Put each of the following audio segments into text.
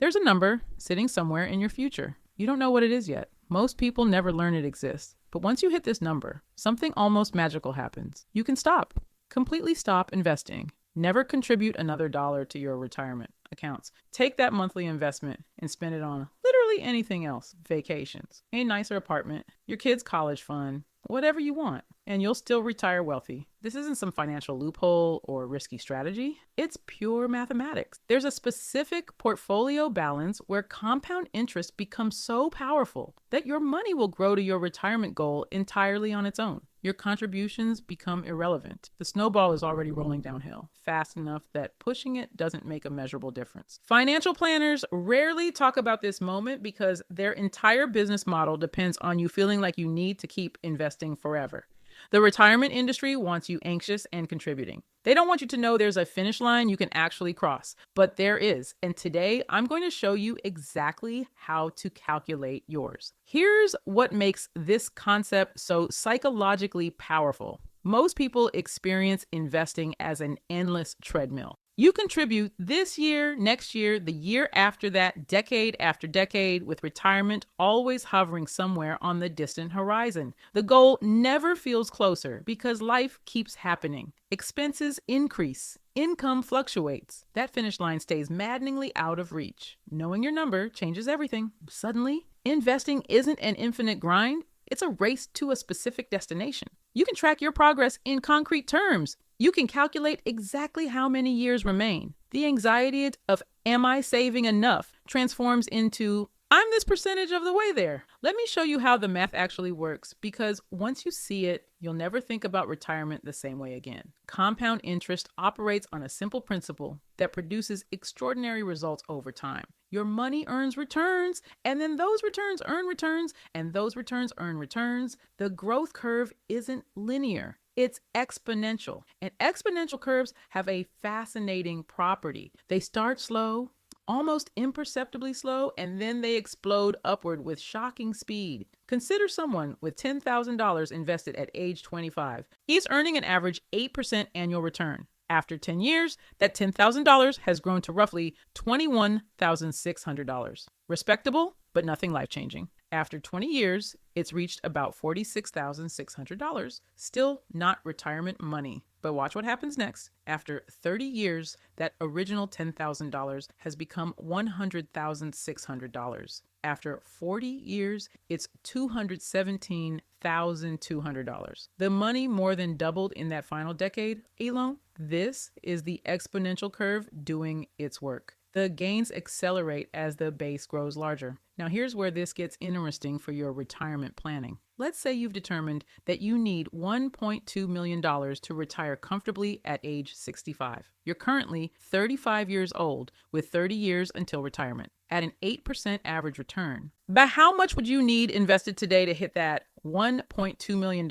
There's a number sitting somewhere in your future. You don't know what it is yet. Most people never learn it exists. But once you hit this number, something almost magical happens. You can stop. Completely stop investing. Never contribute another dollar to your retirement accounts. Take that monthly investment and spend it on literally anything else. Vacations, a nicer apartment, your kids' college fund, whatever you want, and you'll still retire wealthy. This isn't some financial loophole or risky strategy. It's pure mathematics. There's a specific portfolio balance where compound interest becomes so powerful that your money will grow to your retirement goal entirely on its own. Your contributions become irrelevant. The snowball is already rolling downhill fast enough that pushing it doesn't make a measurable difference. Financial planners rarely talk about this moment because their entire business model depends on you feeling like you need to keep investing forever. The retirement industry wants you anxious and contributing. They don't want you to know there's a finish line you can actually cross, but there is. And today I'm going to show you exactly how to calculate yours. Here's what makes this concept so psychologically powerful. Most people experience investing as an endless treadmill. You contribute this year, next year, the year after that, decade after decade, with retirement always hovering somewhere on the distant horizon. The goal never feels closer because life keeps happening. Expenses increase. Income fluctuates. That finish line stays maddeningly out of reach. Knowing your number changes everything. Suddenly, investing isn't an infinite grind. It's a race to a specific destination. You can track your progress in concrete terms. You can calculate exactly how many years remain. The anxiety of "am I saving enough" transforms into "I'm this percentage of the way there." Let me show you how the math actually works, because once you see it, you'll never think about retirement the same way again. Compound interest operates on a simple principle that produces extraordinary results over time. Your money earns returns, and then those returns earn returns, and those returns earn returns. The growth curve isn't linear. It's exponential. And exponential curves have a fascinating property. They start slow, almost imperceptibly slow, and then they explode upward with shocking speed. Consider someone with $10,000 invested at age 25. He's earning an average 8% annual return. After 10 years, that $10,000 has grown to roughly $21,600. Respectable, but nothing life-changing. After 20 years, it's reached about $46,600. Still not retirement money. But watch what happens next. After 30 years, that original $10,000 has become $100,600. After 40 years, it's $217,200. The money more than doubled in that final decade alone. This is the exponential curve doing its work. The gains accelerate as the base grows larger. Now here's where this gets interesting for your retirement planning. Let's say you've determined that you need $1.2 million to retire comfortably at age 65. You're currently 35 years old with 30 years until retirement at an 8% average return. But how much would you need invested today to hit that $1.2 million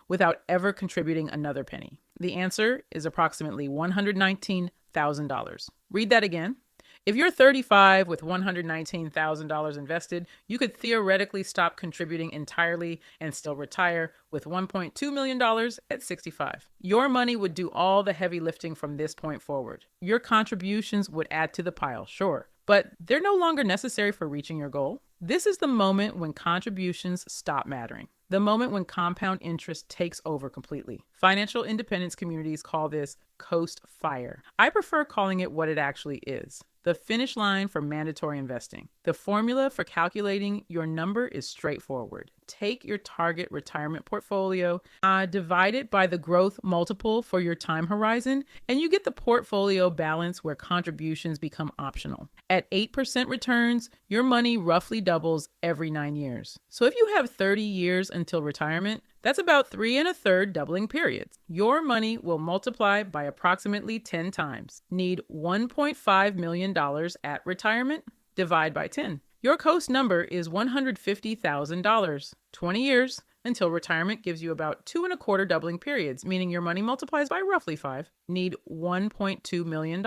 without ever contributing another penny? The answer is approximately $119,000. Read that again. If you're 35 with $119,000 invested, you could theoretically stop contributing entirely and still retire with $1.2 million at 65. Your money would do all the heavy lifting from this point forward. Your contributions would add to the pile, sure, but they're no longer necessary for reaching your goal. This is the moment when contributions stop mattering. The moment when compound interest takes over completely. Financial independence communities call this coast fire. I prefer calling it what it actually is. The finish line for mandatory investing. The formula for calculating your number is straightforward. Take your target retirement portfolio, divide it by the growth multiple for your time horizon, and you get the portfolio balance where contributions become optional. At 8% returns, your money roughly doubles every 9 years. So if you have 30 years until retirement, that's about 3 1/3 doubling periods. Your money will multiply by approximately 10 times. Need $1.5 million at retirement? Divide by 10. Your coast number is $150,000. 20 years until retirement gives you about 2.25 doubling periods, meaning your money multiplies by roughly 5. Need $1.2 million?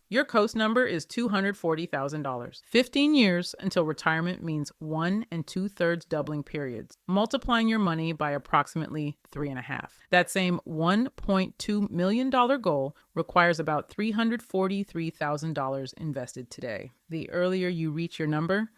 Your coast number is $240,000. 15 years until retirement means 1 2/3 doubling periods, multiplying your money by approximately 3.5. That same $1.2 million goal requires about $343,000 invested today. The earlier you reach your number,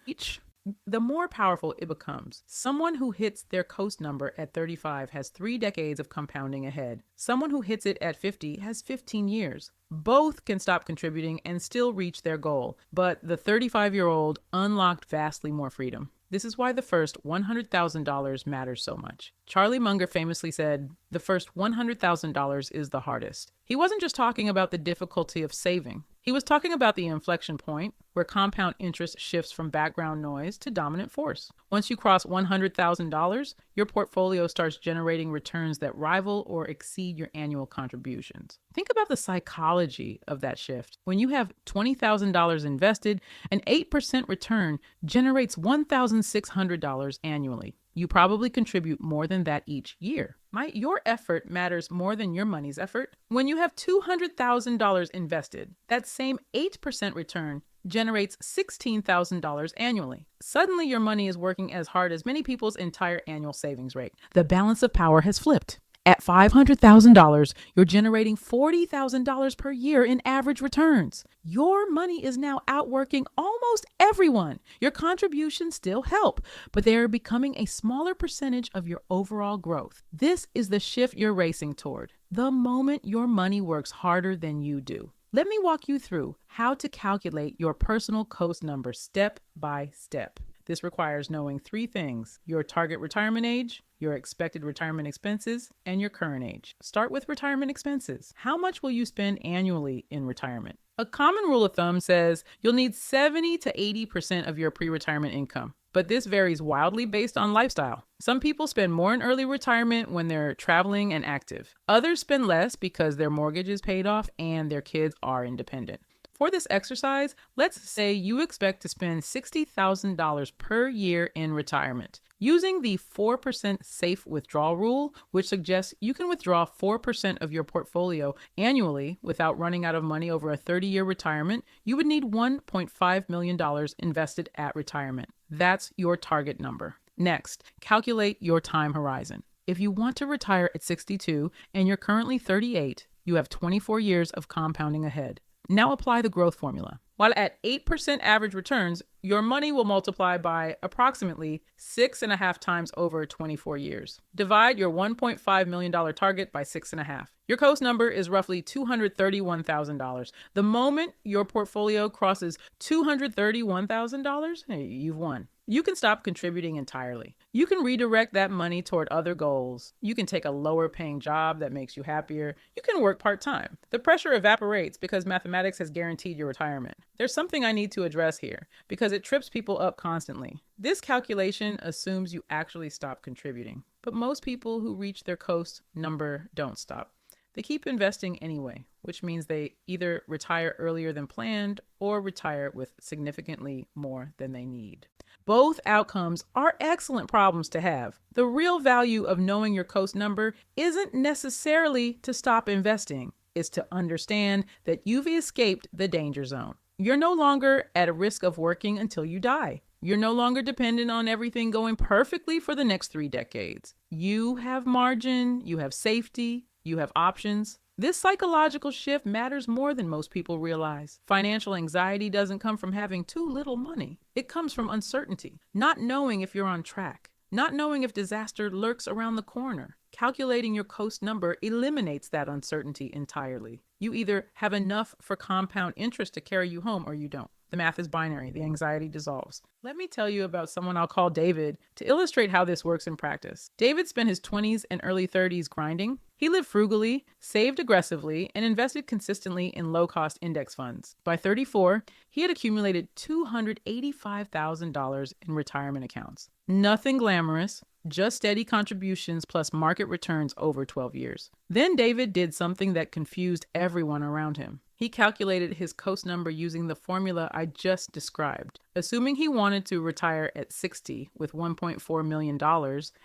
the more powerful it becomes. Someone who hits their coast number at 35 has 3 decades of compounding ahead. Someone who hits it at 50 has 15 years. Both can stop contributing and still reach their goal, but the 35-year-old unlocked vastly more freedom. This is why the first $100,000 matters so much. Charlie Munger famously said, "The first $100,000 is the hardest." He wasn't just talking about the difficulty of saving. He was talking about the inflection point where compound interest shifts from background noise to dominant force. Once you cross $100,000, your portfolio starts generating returns that rival or exceed your annual contributions. Think about the psychology of that shift. When you have $20,000 invested, an 8% return generates $1,600 annually. You probably contribute more than that each year. Your effort matters more than your money's effort. When you have $200,000 invested, that same 8% return generates $16,000 annually. Suddenly, your money is working as hard as many people's entire annual savings rate. The balance of power has flipped. At $500,000, you're generating $40,000 per year in average returns. Your money is now outworking almost everyone. Your contributions still help, but they are becoming a smaller percentage of your overall growth. This is the shift you're racing toward. The moment your money works harder than you do. Let me walk you through how to calculate your personal coast number step by step. This requires knowing 3 things: your target retirement age, your expected retirement expenses, and your current age. Start with retirement expenses. How much will you spend annually in retirement? A common rule of thumb says you'll need 70 to 80% of your pre-retirement income, but this varies wildly based on lifestyle. Some people spend more in early retirement when they're traveling and active. Others spend less because their mortgage is paid off and their kids are independent. For this exercise, let's say you expect to spend $60,000 per year in retirement. Using the 4% safe withdrawal rule, which suggests you can withdraw 4% of your portfolio annually without running out of money over a 30-year retirement, you would need $1.5 million invested at retirement. That's your target number. Next, calculate your time horizon. If you want to retire at 62 and you're currently 38, you have 24 years of compounding ahead. Now apply the growth formula. While at 8% average returns, your money will multiply by approximately 6.5 times over 24 years. Divide your $1.5 million target by 6.5. Your coast number is roughly $231,000. The moment your portfolio crosses $231,000, you've won. You can stop contributing entirely. You can redirect that money toward other goals. You can take a lower paying job that makes you happier. You can work part-time. The pressure evaporates because mathematics has guaranteed your retirement. There's something I need to address here because it trips people up constantly. This calculation assumes you actually stop contributing, but most people who reach their coast number don't stop. They keep investing anyway, which means they either retire earlier than planned or retire with significantly more than they need. Both outcomes are excellent problems to have. The real value of knowing your coast number isn't necessarily to stop investing. It's to understand that you've escaped the danger zone. You're no longer at a risk of working until you die. You're no longer dependent on everything going perfectly for the next 3 decades. You have margin, you have safety, you have options. This psychological shift matters more than most people realize. Financial anxiety doesn't come from having too little money. It comes from uncertainty, not knowing if you're on track, not knowing if disaster lurks around the corner. Calculating your coast number eliminates that uncertainty entirely. You either have enough for compound interest to carry you home or you don't. The math is binary. The anxiety dissolves. Let me tell you about someone I'll call David to illustrate how this works in practice. David spent his 20s and early 30s grinding. He lived frugally, saved aggressively, and invested consistently in low-cost index funds. By 34, he had accumulated $285,000 in retirement accounts. Nothing glamorous, just steady contributions plus market returns over 12 years. Then David did something that confused everyone around him. He calculated his coast number using the formula I just described. Assuming he wanted to retire at 60 with $1.4 million,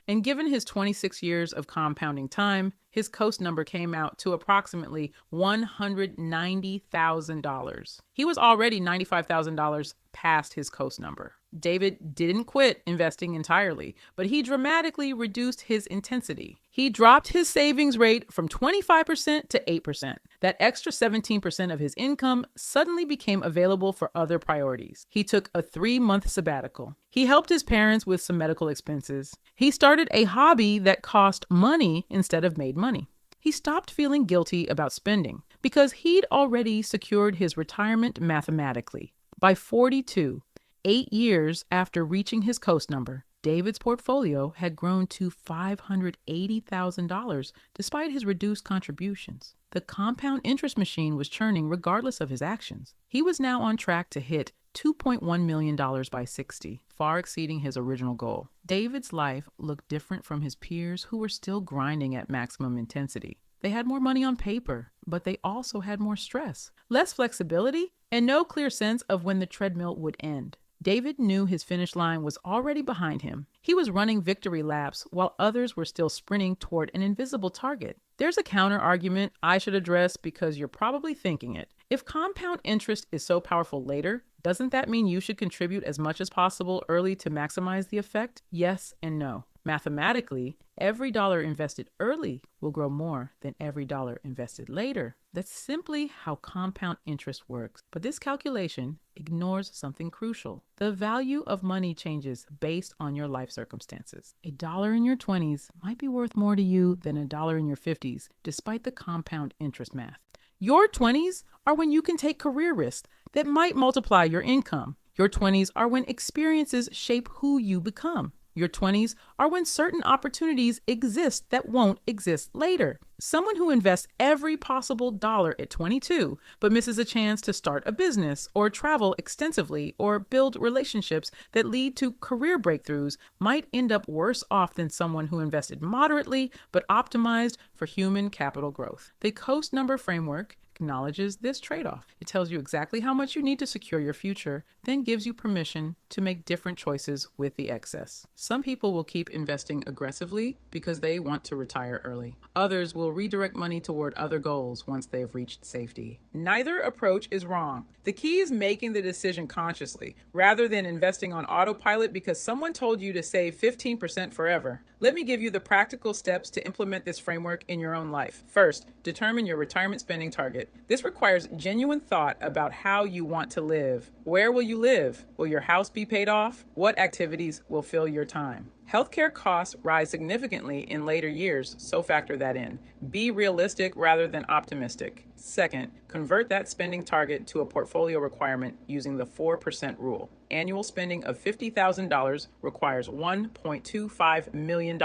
and given his 26 years of compounding time, his coast number came out to approximately $190,000. He was already $95,000 past his coast number. David didn't quit investing entirely, but he dramatically reduced his intensity. He dropped his savings rate from 25% to 8%. That extra 17% of his income suddenly became available for other priorities. He took a 3-month sabbatical. He helped his parents with some medical expenses. He started a hobby that cost money instead of made money. He stopped feeling guilty about spending because he'd already secured his retirement mathematically. By 42, 8 years after reaching his coast number, David's portfolio had grown to $580,000 despite his reduced contributions. The compound interest machine was churning regardless of his actions. He was now on track to hit $2.1 million by 60, far exceeding his original goal. David's life looked different from his peers who were still grinding at maximum intensity. They had more money on paper, but they also had more stress, less flexibility, and no clear sense of when the treadmill would end. David knew his finish line was already behind him. He was running victory laps while others were still sprinting toward an invisible target. There's a counter argument I should address because you're probably thinking it. If compound interest is so powerful later, doesn't that mean you should contribute as much as possible early to maximize the effect? Yes and no. Mathematically, every dollar invested early will grow more than every dollar invested later. That's simply how compound interest works. But this calculation ignores something crucial. The value of money changes based on your life circumstances. A dollar in your 20s might be worth more to you than a dollar in your 50s, despite the compound interest math. Your 20s are when you can take career risks that might multiply your income. Your 20s are when experiences shape who you become. Your 20s are when certain opportunities exist that won't exist later. Someone who invests every possible dollar at 22, but misses a chance to start a business or travel extensively or build relationships that lead to career breakthroughs might end up worse off than someone who invested moderately but optimized for human capital growth. The coast number framework acknowledges this trade-off. It tells you exactly how much you need to secure your future, then gives you permission to make different choices with the excess. Some people will keep investing aggressively because they want to retire early. Others will redirect money toward other goals once they've reached safety. Neither approach is wrong. The key is making the decision consciously, rather than investing on autopilot because someone told you to save 15% forever. Let me give you the practical steps to implement this framework in your own life. First, determine your retirement spending target. This requires genuine thought about how you want to live. Where will you live? Will your house be paid off? What activities will fill your time? Healthcare costs rise significantly in later years, so factor that in. Be realistic rather than optimistic. Second, convert that spending target to a portfolio requirement using the 4% rule. Annual spending of $50,000 requires $1.25 million.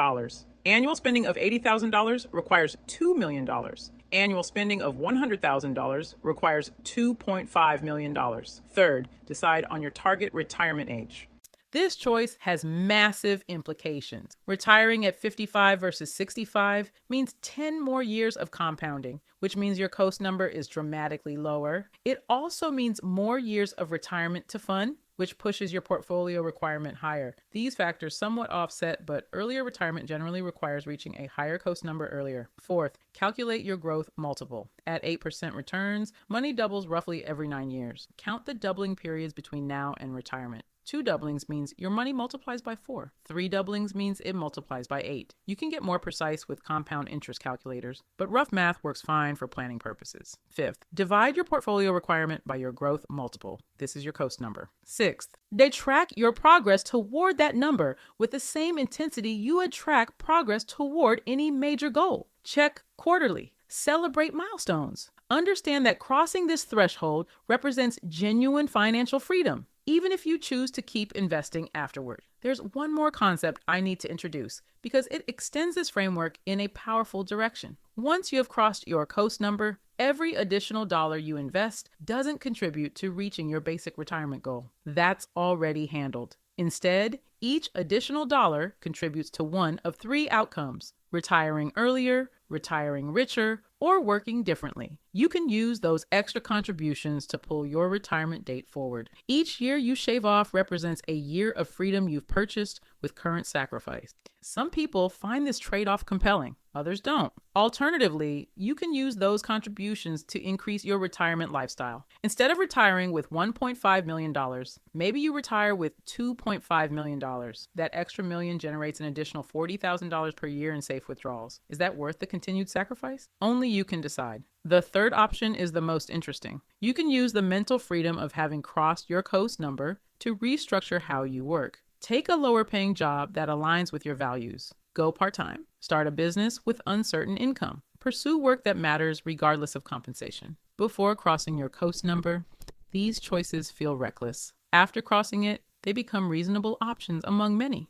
Annual spending of $80,000 requires $2 million. Annual spending of $100,000 requires $2.5 million. Third, decide on your target retirement age. This choice has massive implications. Retiring at 55 versus 65 means 10 more years of compounding, which means your coast number is dramatically lower. It also means more years of retirement to fund, which pushes your portfolio requirement higher. These factors somewhat offset, but earlier retirement generally requires reaching a higher coast number earlier. Fourth, calculate your growth multiple. At 8% returns, money doubles roughly every 9 years. Count the doubling periods between now and retirement. 2 doublings means your money multiplies by 4. 3 doublings means it multiplies by 8. You can get more precise with compound interest calculators, but rough math works fine for planning purposes. Fifth, divide your portfolio requirement by your growth multiple. This is your coast number. Sixth, they track your progress toward that number with the same intensity you would track progress toward any major goal. Check quarterly. Celebrate milestones. Understand that crossing this threshold represents genuine financial freedom, even if you choose to keep investing afterward. There's one more concept I need to introduce because it extends this framework in a powerful direction. Once you have crossed your coast number, every additional dollar you invest doesn't contribute to reaching your basic retirement goal. That's already handled. Instead, each additional dollar contributes to one of 3 outcomes: retiring earlier, retiring richer, or working differently. You can use those extra contributions to pull your retirement date forward. Each year you shave off represents a year of freedom you've purchased with current sacrifice. Some people find this trade-off compelling, others don't. Alternatively, you can use those contributions to increase your retirement lifestyle. Instead of retiring with $1.5 million, maybe you retire with $2.5 million. That extra million generates an additional $40,000 per year in safe withdrawals. Is that worth the continued sacrifice? Only you can decide. The third option is the most interesting. You can use the mental freedom of having crossed your coast number to restructure how you work. Take a lower paying job that aligns with your values. Go part-time. Start a business with uncertain income. Pursue work that matters regardless of compensation. Before crossing your coast number, these choices feel reckless. After crossing it, they become reasonable options among many.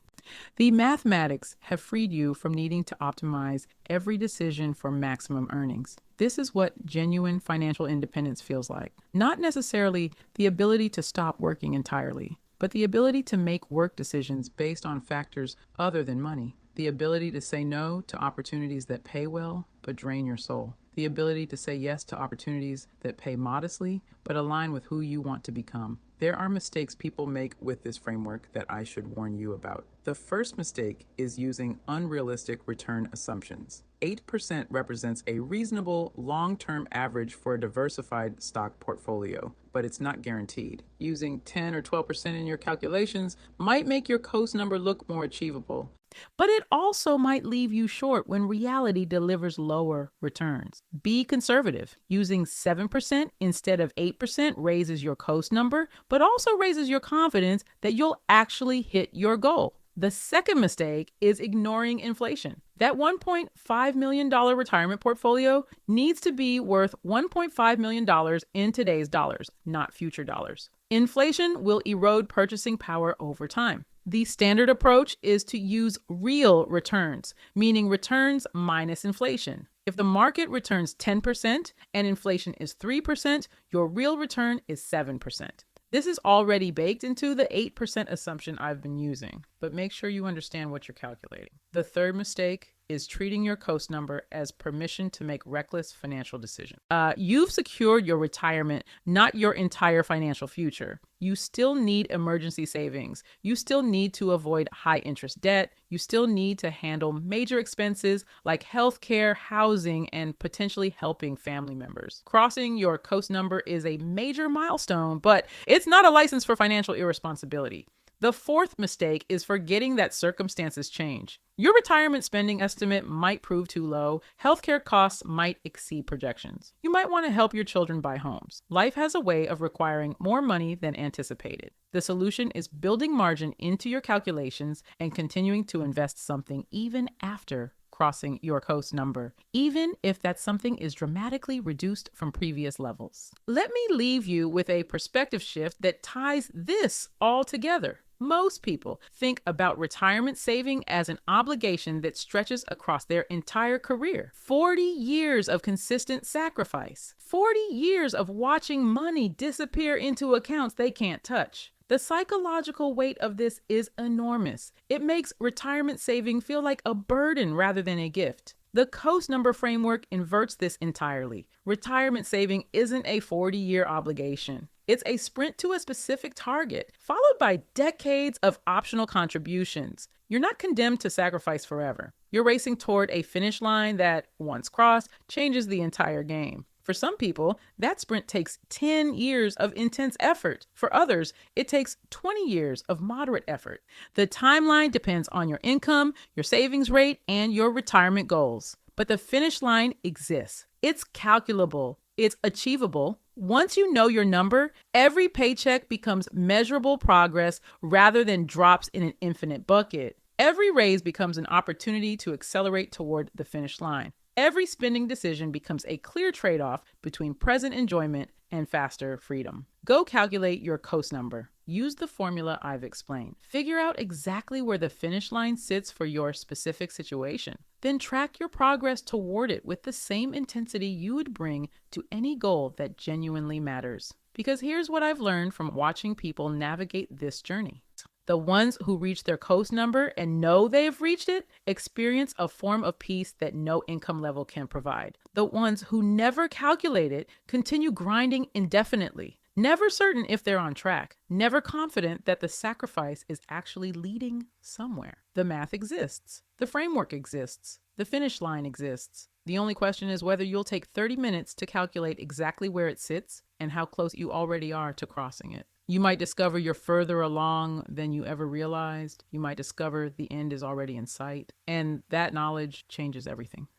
The mathematics have freed you from needing to optimize every decision for maximum earnings. This is what genuine financial independence feels like. Not necessarily the ability to stop working entirely, but the ability to make work decisions based on factors other than money. The ability to say no to opportunities that pay well but drain your soul. The ability to say yes to opportunities that pay modestly but align with who you want to become. There are mistakes people make with this framework that I should warn you about. The first mistake is using unrealistic return assumptions. 8% represents a reasonable long-term average for a diversified stock portfolio, but it's not guaranteed. Using 10 or 12% in your calculations might make your coast number look more achievable, but it also might leave you short when reality delivers lower returns. Be conservative. Using 7% instead of 8% raises your coast number, but also raises your confidence that you'll actually hit your goal. The second mistake is ignoring inflation. That $1.5 million retirement portfolio needs to be worth $1.5 million in today's dollars, not future dollars. Inflation will erode purchasing power over time. The standard approach is to use real returns, meaning returns minus inflation. If the market returns 10% and inflation is 3%, your real return is 7%. This is already baked into the 8% assumption I've been using, but make sure you understand what you're calculating. The third mistake is treating your coast number as permission to make reckless financial decisions. You've secured your retirement, not your entire financial future. You still need emergency savings. You still need to avoid high interest debt. You still need to handle major expenses like healthcare, housing, and potentially helping family members. Crossing your coast number is a major milestone, but it's not a license for financial irresponsibility. The fourth mistake is forgetting that circumstances change. Your retirement spending estimate might prove too low. Healthcare costs might exceed projections. You might want to help your children buy homes. Life has a way of requiring more money than anticipated. The solution is building margin into your calculations and continuing to invest something even after crossing your coast number, even if that something is dramatically reduced from previous levels. Let me leave you with a perspective shift that ties this all together. Most people think about retirement saving as an obligation that stretches across their entire career. 40 years of consistent sacrifice. 40 years of watching money disappear into accounts they can't touch. The psychological weight of this is enormous. It makes retirement saving feel like a burden rather than a gift. The coast number framework inverts this entirely. Retirement saving isn't a 40-year obligation. It's a sprint to a specific target, followed by decades of optional contributions. You're not condemned to sacrifice forever. You're racing toward a finish line that, once crossed, changes the entire game. For some people, that sprint takes 10 years of intense effort. For others, it takes 20 years of moderate effort. The timeline depends on your income, your savings rate, and your retirement goals. But the finish line exists. It's calculable. It's achievable. Once you know your number, every paycheck becomes measurable progress rather than drops in an infinite bucket. Every raise becomes an opportunity to accelerate toward the finish line. Every spending decision becomes a clear trade-off between present enjoyment and faster freedom. Go calculate your coast number. Use the formula I've explained. Figure out exactly where the finish line sits for your specific situation. Then track your progress toward it with the same intensity you would bring to any goal that genuinely matters. Because here's what I've learned from watching people navigate this journey. The ones who reach their coast number and know they've reached it experience a form of peace that no income level can provide. The ones who never calculate it continue grinding indefinitely, never certain if they're on track, never confident that the sacrifice is actually leading somewhere. The math exists. The framework exists. The finish line exists. The only question is whether you'll take 30 minutes to calculate exactly where it sits and how close you already are to crossing it. You might discover you're further along than you ever realized. You might discover the end is already in sight. And that knowledge changes everything.